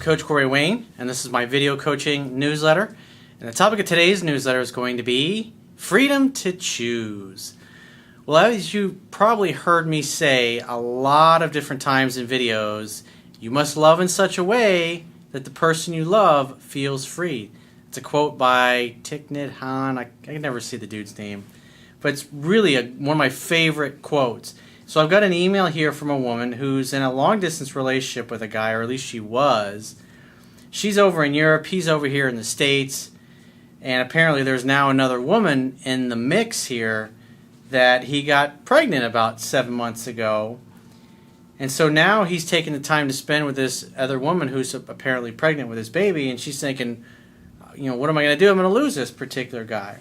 Coach Corey Wayne, and this is my video coaching newsletter. And the topic of today's newsletter is going to be freedom to choose. Well, as you probably heard me say a lot of different times in videos, you must love in such a way that the person you love feels free. It's a quote by Thich Nhat Hanh. I can never see the dude's name, but it's really one of my favorite quotes. So I've got an email here from a woman who's in a long-distance relationship with a guy, or at least she was. She's over in Europe, he's over here in the States, and apparently there's now another woman in the mix here that he got pregnant about 7 months ago. And so now he's taking the time to spend with this other woman who's apparently pregnant with his baby, and she's thinking, you know, what am I going to do? I'm going to lose this particular guy.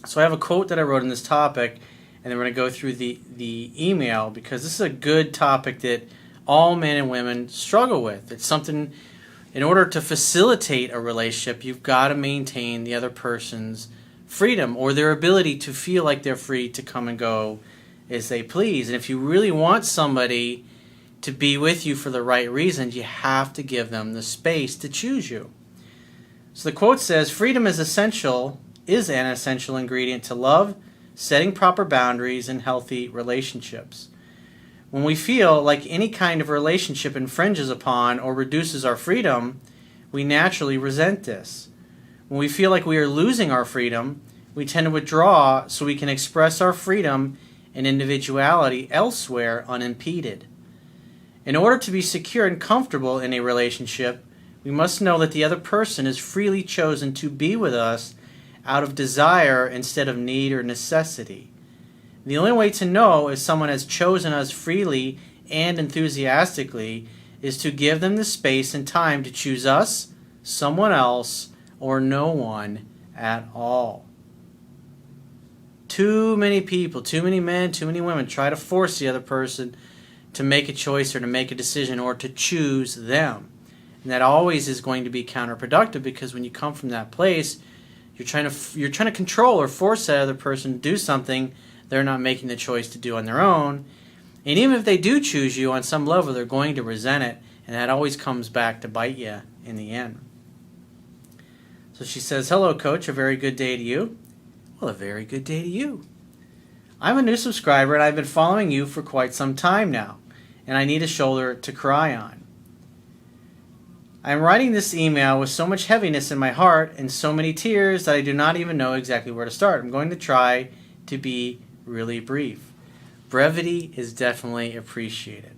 So I have a quote that I wrote on this topic, and then we're going to go through the email, because this is a good topic that all men and women struggle with. It's something, in order to facilitate a relationship, you've got to maintain the other person's freedom, or their ability to feel like they're free to come and go as they please. And if you really want somebody to be with you for the right reasons, you have to give them the space to choose you. So the quote says, freedom is an essential ingredient to love, setting proper boundaries, and healthy relationships. When we feel like any kind of relationship infringes upon or reduces our freedom, we naturally resent this. When we feel like we are losing our freedom, we tend to withdraw so we can express our freedom and individuality elsewhere unimpeded. In order to be secure and comfortable in a relationship, we must know that the other person is freely chosen to be with us out of desire instead of need or necessity. The only way to know if someone has chosen us freely and enthusiastically is to give them the space and time to choose us, someone else, or no one at all. Too many people, too many men, too many women try to force the other person to make a choice or to make a decision or to choose them. And that always is going to be counterproductive, because when you come from that place, you're trying to control or force that other person to do something they're not making the choice to do on their own. And even if they do choose you on some level, they're going to resent it, and that always comes back to bite you in the end. So she says, hello, Coach, a very good day to you. Well, a very good day to you. I'm a new subscriber, and I've been following you for quite some time now, and I need a shoulder to cry on. I'm writing this email with so much heaviness in my heart and so many tears that I do not even know exactly where to start. I'm going to try to be really brief. Brevity is definitely appreciated.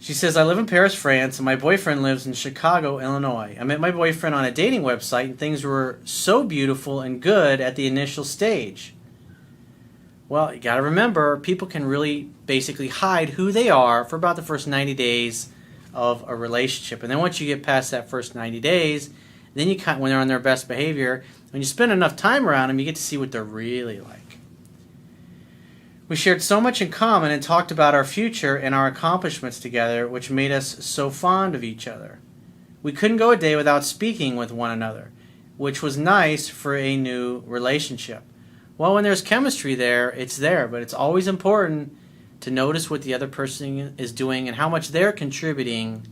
She says, I live in Paris, France, and my boyfriend lives in Chicago, Illinois. I met my boyfriend on a dating website, and things were so beautiful and good at the initial stage. Well, you got to remember, people can really basically hide who they are for about the first 90 days of a relationship. And then once you get past that first 90 days, then when they're on their best behavior, when you spend enough time around them, you get to see what they're really like. We shared so much in common and talked about our future and our accomplishments together, which made us so fond of each other. We couldn't go a day without speaking with one another, which was nice for a new relationship. Well, when there's chemistry there, it's there, but it's always important to notice what the other person is doing and how much they're contributing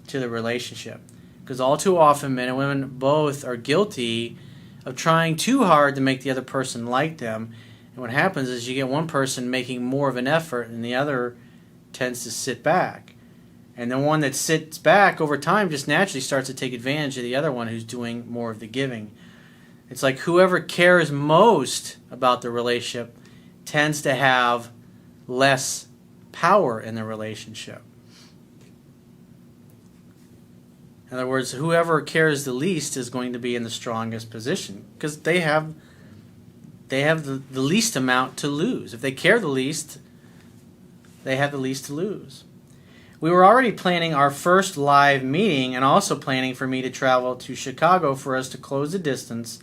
to the relationship. Because all too often, men and women both are guilty of trying too hard to make the other person like them. And what happens is you get one person making more of an effort and the other tends to sit back. And the one that sits back over time just naturally starts to take advantage of the other one who's doing more of the giving. It's like whoever cares most about the relationship tends to have less power in the relationship. In other words, whoever cares the least is going to be in the strongest position, because they have the least amount to lose. If they care the least, they have the least to lose. We were already planning our first live meeting and also planning for me to travel to Chicago for us to close the distance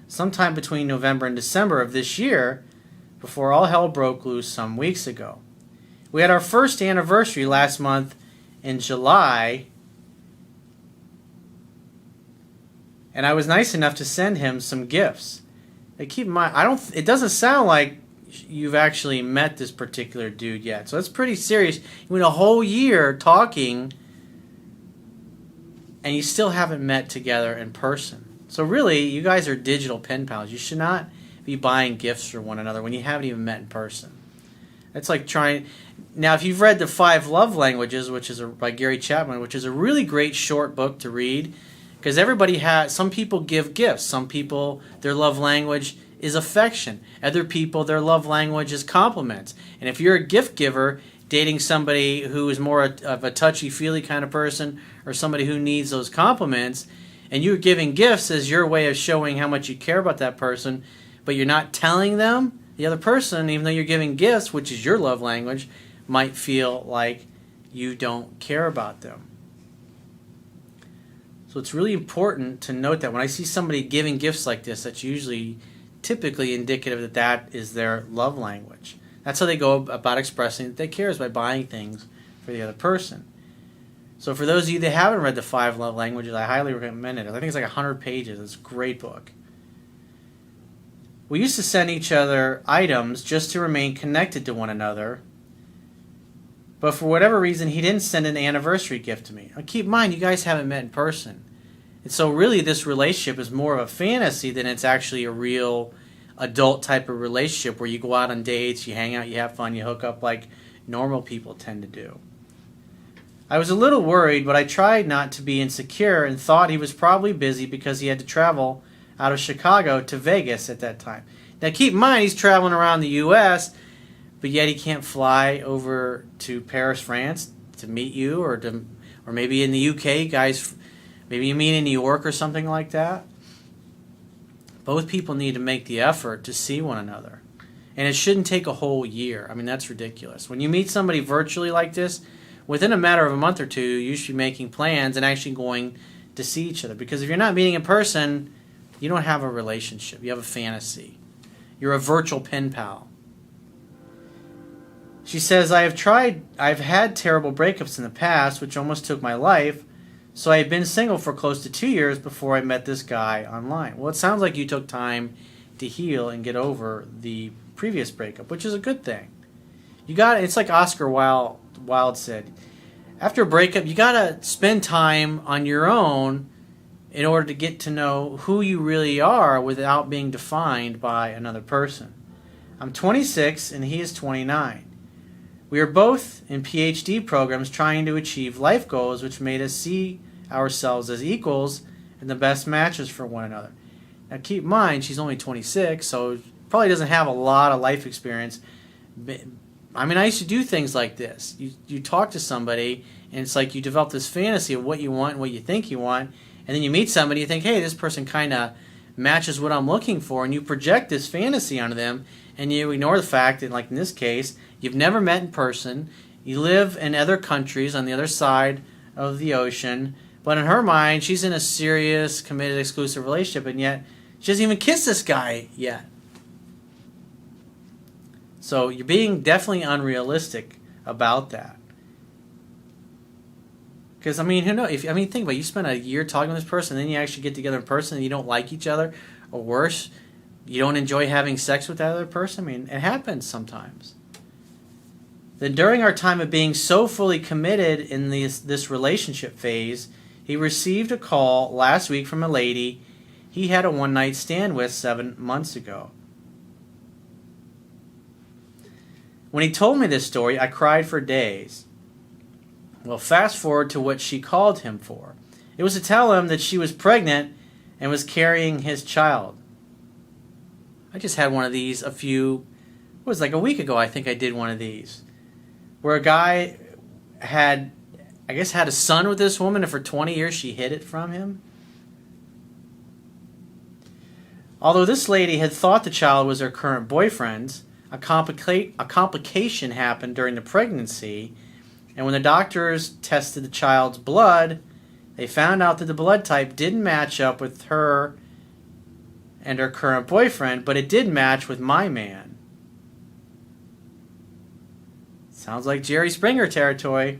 sometime between November and December of this year, before all hell broke loose some weeks ago. We had our first anniversary last month in July, and I was nice enough to send him some gifts. Now, keep in mind, it doesn't sound like you've actually met this particular dude yet. So that's pretty serious. You went a whole year talking and you still haven't met together in person. So really, you guys are digital pen pals. You should not be buying gifts for one another when you haven't even met in person. It's like trying... Now, if you've read The 5 Love Languages, which is by Gary Chapman, which is a really great short book to read, because everybody has... Some people give gifts. Some people, their love language is affection. Other people, their love language is compliments. And if you're a gift giver, dating somebody who is more of a touchy-feely kind of person, or somebody who needs those compliments, and you're giving gifts as your way of showing how much you care about that person, but you're not telling them, the other person, even though you're giving gifts, which is your love language, might feel like you don't care about them. So it's really important to note that when I see somebody giving gifts like this, that's usually typically indicative that that is their love language. That's how they go about expressing that they care, is by buying things for the other person. So for those of you that haven't read The 5 Love Languages, I highly recommend it. I think it's like 100 pages. It's a great book. We used to send each other items just to remain connected to one another, but for whatever reason, he didn't send an anniversary gift to me. Now, keep in mind, you guys haven't met in person. And so really this relationship is more of a fantasy than it's actually a real adult type of relationship where you go out on dates, you hang out, you have fun, you hook up like normal people tend to do. I was a little worried, but I tried not to be insecure and thought he was probably busy because he had to travel out of Chicago to Vegas at that time. Now keep in mind, he's traveling around the U.S., but yet he can't fly over to Paris, France to meet you, or maybe in the U.K., guys, maybe you meet in New York or something like that. Both people need to make the effort to see one another. And it shouldn't take a whole year. I mean, that's ridiculous. When you meet somebody virtually like this, within a matter of a month or two, you should be making plans and actually going to see each other. Because if you're not meeting in person, you don't have a relationship. You have a fantasy. You're a virtual pen pal. She says, I've had terrible breakups in the past, which almost took my life, so I had been single for close to 2 years before I met this guy online. Well, it sounds like you took time to heal and get over the previous breakup, which is a good thing. It's like Oscar Wilde said, after a breakup, you got to spend time on your own in order to get to know who you really are without being defined by another person. I'm 26 and he is 29. We are both in PhD programs trying to achieve life goals, which made us see ourselves as equals and the best matches for one another. Now keep in mind, she's only 26, so probably doesn't have a lot of life experience. I mean, I used to do things like this. You talk to somebody, and it's like you develop this fantasy of what you want and what you think you want, and then you meet somebody, you think, hey, this person kind of matches what I'm looking for, and you project this fantasy onto them, and you ignore the fact that, like in this case, you've never met in person, you live in other countries on the other side of the ocean, but in her mind, she's in a serious, committed, exclusive relationship, and yet she doesn't even kiss this guy yet. So you're being definitely unrealistic about that. Because, I mean, who knows? Think about it. You spend a year talking with this person, and then you actually get together in person, and you don't like each other, or worse, you don't enjoy having sex with that other person. I mean, it happens sometimes. Then during our time of being so fully committed in this relationship phase, he received a call last week from a lady he had a one-night stand with 7 months ago. When he told me this story, I cried for days. Well, fast forward to what she called him for. It was to tell him that she was pregnant and was carrying his child. I just had one of these a week ago, I think I did one of these, where a guy had a son with this woman, and for 20 years she hid it from him. Although this lady had thought the child was her current boyfriend's, a complication happened during the pregnancy, and when the doctors tested the child's blood, they found out that the blood type didn't match up with her and her current boyfriend, but it did match with my man. Sounds like Jerry Springer territory.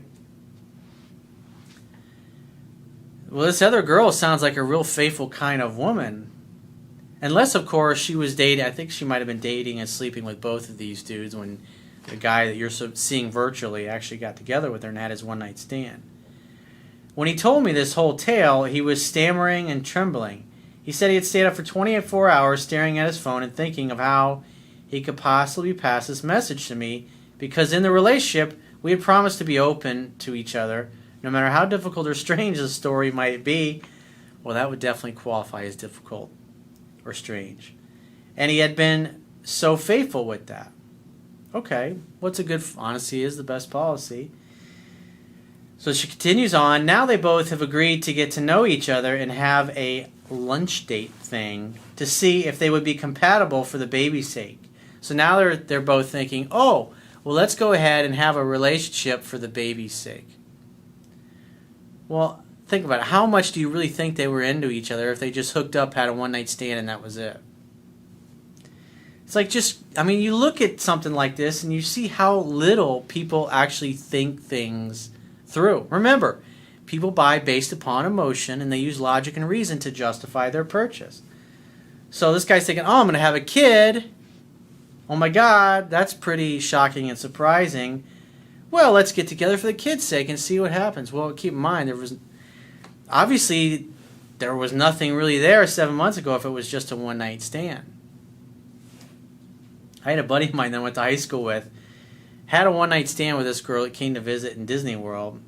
Well, this other girl sounds like a real faithful kind of woman. Unless, of course, she was dating. I think she might have been dating and sleeping with both of these dudes when the guy that you're seeing virtually actually got together with her and had his one-night stand. When he told me this whole tale, he was stammering and trembling. He said he had stayed up for 24 hours staring at his phone and thinking of how he could possibly pass this message to me, because in the relationship, we had promised to be open to each other, no matter how difficult or strange the story might be. Well, that would definitely qualify as difficult or strange. And he had been so faithful with that. Okay, what's a good... Honesty is the best policy. So she continues on. Now they both have agreed to get to know each other and have a lunch date thing to see if they would be compatible for the baby's sake. So now they're both thinking, oh, well, let's go ahead and have a relationship for the baby's sake. Well, think about it. How much do you really think they were into each other if they just hooked up, had a one-night stand, and that was it? It's like you look at something like this and you see how little people actually think things through. Remember, people buy based upon emotion, and they use logic and reason to justify their purchase. So this guy's thinking, oh, I'm going to have a kid. Oh my God, that's pretty shocking and surprising. Well, let's get together for the kid's sake and see what happens. Well, keep in mind, there was nothing really there 7 months ago if it was just a one-night stand. I had a buddy of mine that I went to high school with, had a one-night stand with this girl that came to visit in Disney World.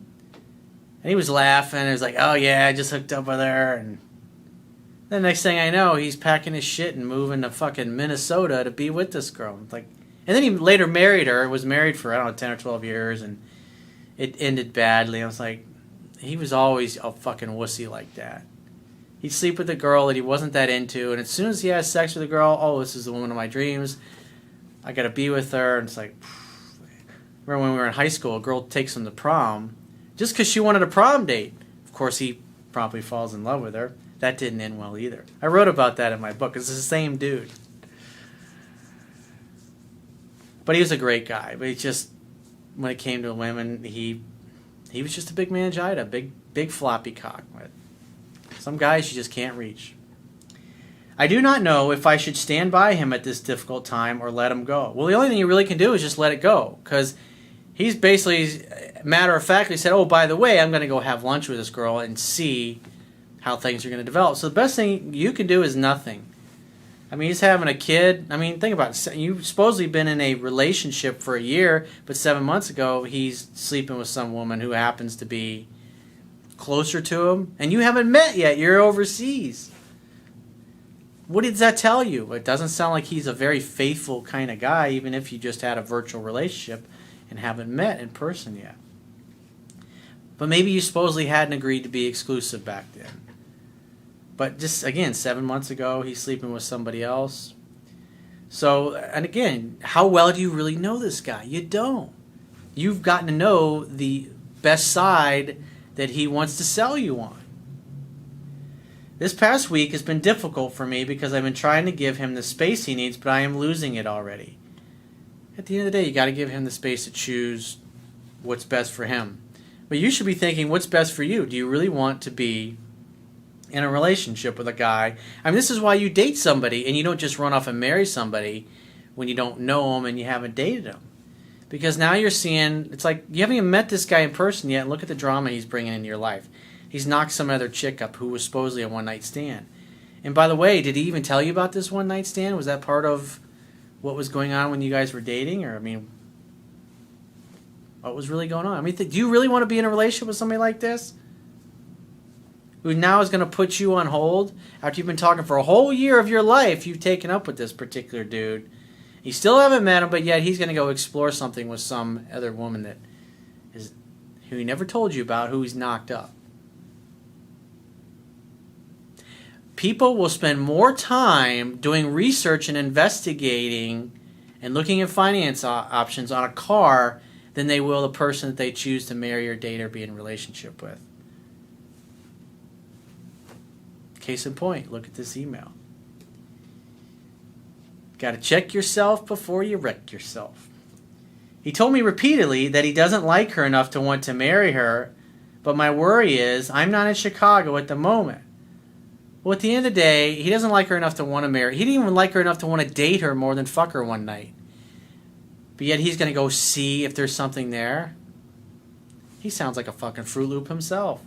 And he was laughing. He was like, oh yeah, I just hooked up with her. And the next thing I know, he's packing his shit and moving to fucking Minnesota to be with this girl. And then he later married her, was married for, 10 or 12 years, and it ended badly. I was like, he was always a fucking wussy like that. He'd sleep with a girl that he wasn't that into, and as soon as he has sex with a girl, oh, this is the woman of my dreams. I gotta be with her. And it's like, remember when we were in high school, a girl takes him to prom just because she wanted a prom date. Of course, he promptly falls in love with her. That didn't end well either. I wrote about that in my book. It's the same dude. But he was a great guy. But he just, when it came to women, he was just a big mangina, big floppy cock. Some guys you just can't reach. I do not know if I should stand by him at this difficult time or let him go. Well, the only thing you really can do is just let it go, because he's basically matter-of-factly said, oh, by the way, I'm going to go have lunch with this girl and see how things are going to develop. So the best thing you can do is nothing. I mean, he's having a kid. I mean, think about it. You've supposedly been in a relationship for a year, but 7 months ago, he's sleeping with some woman who happens to be closer to him, and you haven't met yet. You're overseas. What does that tell you? It doesn't sound like he's a very faithful kind of guy, even if you just had a virtual relationship and haven't met in person yet. But maybe you supposedly hadn't agreed to be exclusive back then. But just, again, 7 months ago, he's sleeping with somebody else. So, and again, how well do you really know this guy? You don't. You've gotten to know the best side that he wants to sell you on. This past week has been difficult for me because I've been trying to give him the space he needs, but I am losing it already. At the end of the day, you got to give him the space to choose what's best for him. But you should be thinking, what's best for you? Do you really want to be in a relationship with a guy? I mean, this is why you date somebody, and you don't just run off and marry somebody when you don't know him and you haven't dated him. Because now you're seeing, it's like you haven't even met this guy in person yet, and look at the drama he's bringing into your life. He's knocked some other chick up who was supposedly a one-night stand. And by the way, did he even tell you about this one-night stand? Was that part of what was going on when you guys were dating? Or, I mean, what was really going on? I mean, do you really want to be in a relationship with somebody like this? Who now is going to put you on hold after you've been talking for a whole year of your life, you've taken up with this particular dude. You still haven't met him, but yet he's going to go explore something with some other woman that is, who he never told you about, who he's knocked up. People will spend more time doing research and investigating and looking at finance options on a car than they will the person that they choose to marry or date or be in a relationship with. Case in point, look at this email. Got to check yourself before you wreck yourself. He told me repeatedly that he doesn't like her enough to want to marry her, but my worry is I'm not in Chicago at the moment. Well, at the end of the day, he doesn't like her enough to want to marry. He didn't even like her enough to want to date her more than fuck her one night. But yet he's going to go see if there's something there. He sounds like a fucking Fruit Loop himself.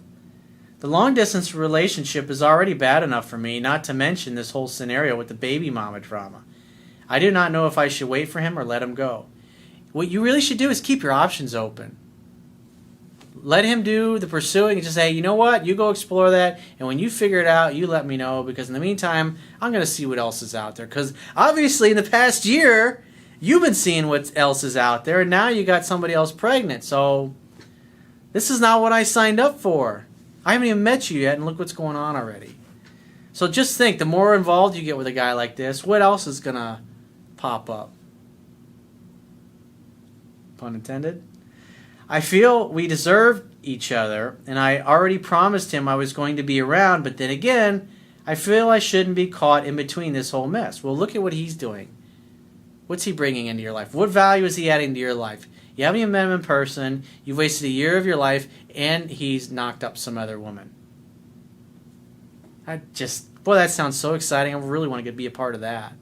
The long-distance relationship is already bad enough for me, not to mention this whole scenario with the baby mama drama. I do not know if I should wait for him or let him go. What you really should do is keep your options open. Let him do the pursuing and just say, you know what, you go explore that, and when you figure it out, you let me know, because in the meantime, I'm going to see what else is out there. Because obviously in the past year, you've been seeing what else is out there, and now you got somebody else pregnant. So this is not what I signed up for. I haven't even met you yet, and look what's going on already. So just think, the more involved you get with a guy like this, what else is going to pop up? Pun intended. I feel we deserve each other, and I already promised him I was going to be around, but then again, I feel I shouldn't be caught in between this whole mess. Well, look at what he's doing. What's he bringing into your life? What value is he adding to your life? You haven't even met him in person, you've wasted a year of your life, and he's knocked up some other woman. Boy, that sounds so exciting. I really want to be a part of that.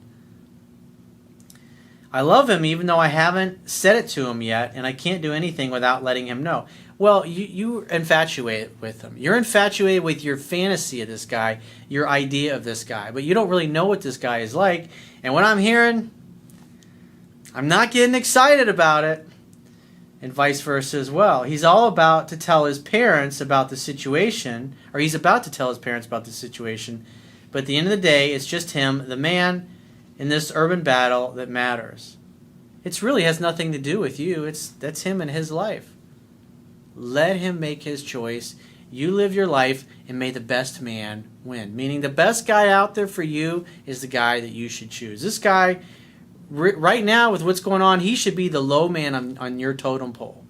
I love him even though I haven't said it to him yet, and I can't do anything without letting him know. Well, you're infatuated with him. You're infatuated with your fantasy of this guy, your idea of this guy, but you don't really know what this guy is like. And what I'm hearing, I'm not getting excited about it, and vice versa as well. He's all about to tell his parents about the situation, or he's about to tell his parents about the situation, but at the end of the day, it's just him, the man, in this urban battle that matters. It really has nothing to do with you. That's him and his life. Let him make his choice. You live your life, and may the best man win. Meaning the best guy out there for you is the guy that you should choose. This guy, right now with what's going on, he should be the low man on your totem pole.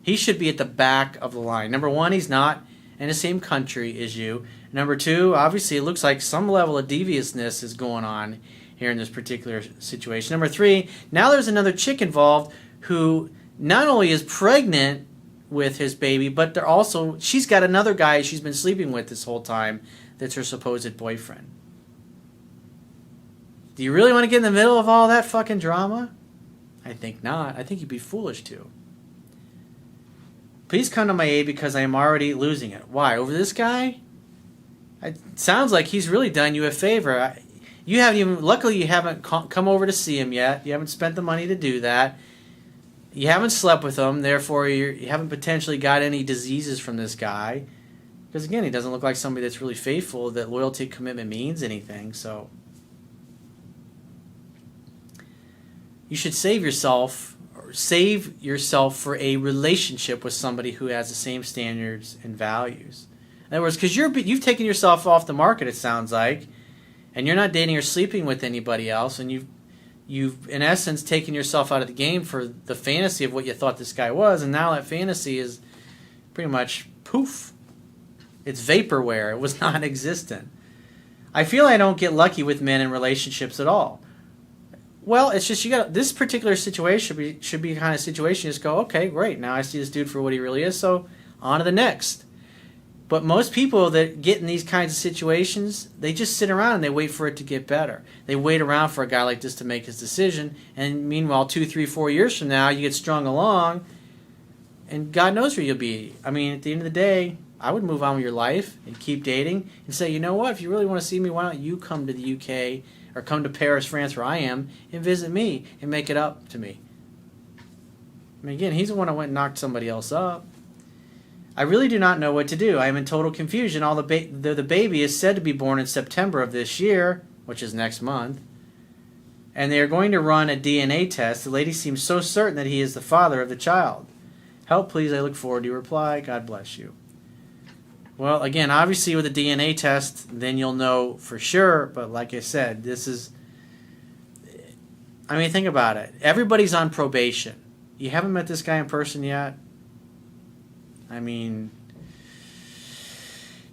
He should be at the back of the line. Number one, he's not in the same country as you. Number two, obviously it looks like some level of deviousness is going on here in this particular situation. Number three, now there's another chick involved who not only is pregnant with his baby, but she's got another guy she's been sleeping with this whole time that's her supposed boyfriend. Do you really want to get in the middle of all that fucking drama? I think not. I think you'd be foolish to. Please come to my aid because I am already losing it. Why? Over this guy? It sounds like he's really done you a favor. Luckily you haven't come over to see him yet. You haven't spent the money to do that. You haven't slept with him, therefore you haven't potentially got any diseases from this guy. Because again, he doesn't look like somebody that's really faithful, that loyalty, commitment means anything. So you should save yourself for a relationship with somebody who has the same standards and values. In other words, because you've taken yourself off the market, it sounds like, and you're not dating or sleeping with anybody else, and you've in essence taken yourself out of the game for the fantasy of what you thought this guy was, and now that fantasy is pretty much poof. It's vaporware. It was non-existent. I feel I don't get lucky with men in relationships at all. Well, it's just this particular situation should be the kind of situation you just go, okay, great, now I see this dude for what he really is, so on to the next. But most people that get in these kinds of situations, they just sit around and they wait for it to get better. They wait around for a guy like this to make his decision, and meanwhile 2, 3, 4 years from now, you get strung along, and God knows where you'll be. I mean, at the end of the day, I would move on with your life and keep dating and say, you know what, if you really want to see me, why don't you come to the UK or come to Paris, France, where I am, and visit me and make it up to me. I mean, again, he's the one that went and knocked somebody else up. I really do not know what to do. I am in total confusion. The baby is said to be born in September of this year, which is next month, and they are going to run a DNA test. The lady seems so certain that he is the father of the child. Help, please. I look forward to your reply. God bless you. Well, again, obviously with a DNA test, then you'll know for sure. But like I said, think about it. Everybody's on probation. You haven't met this guy in person yet? I mean,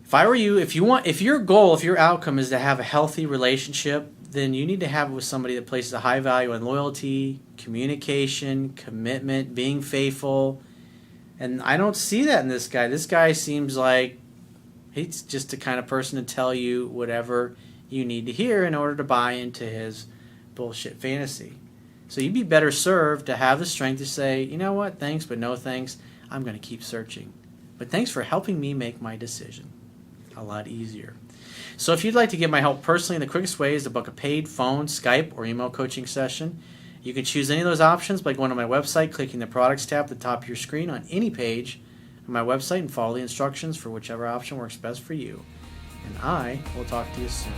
if I were you, if your outcome is to have a healthy relationship, then you need to have it with somebody that places a high value on loyalty, communication, commitment, being faithful. And I don't see that in this guy. This guy seems like He's just the kind of person to tell you whatever you need to hear in order to buy into his bullshit fantasy. So you'd be better served to have the strength to say, you know what, thanks, but no thanks. I'm going to keep searching. But thanks for helping me make my decision. A lot easier. So if you'd like to get my help personally, the quickest way is to book a paid phone, Skype, or email coaching session. You can choose any of those options by going to my website, clicking the products tab at the top of your screen on any page on my website, and follow the instructions for whichever option works best for you. And I will talk to you soon.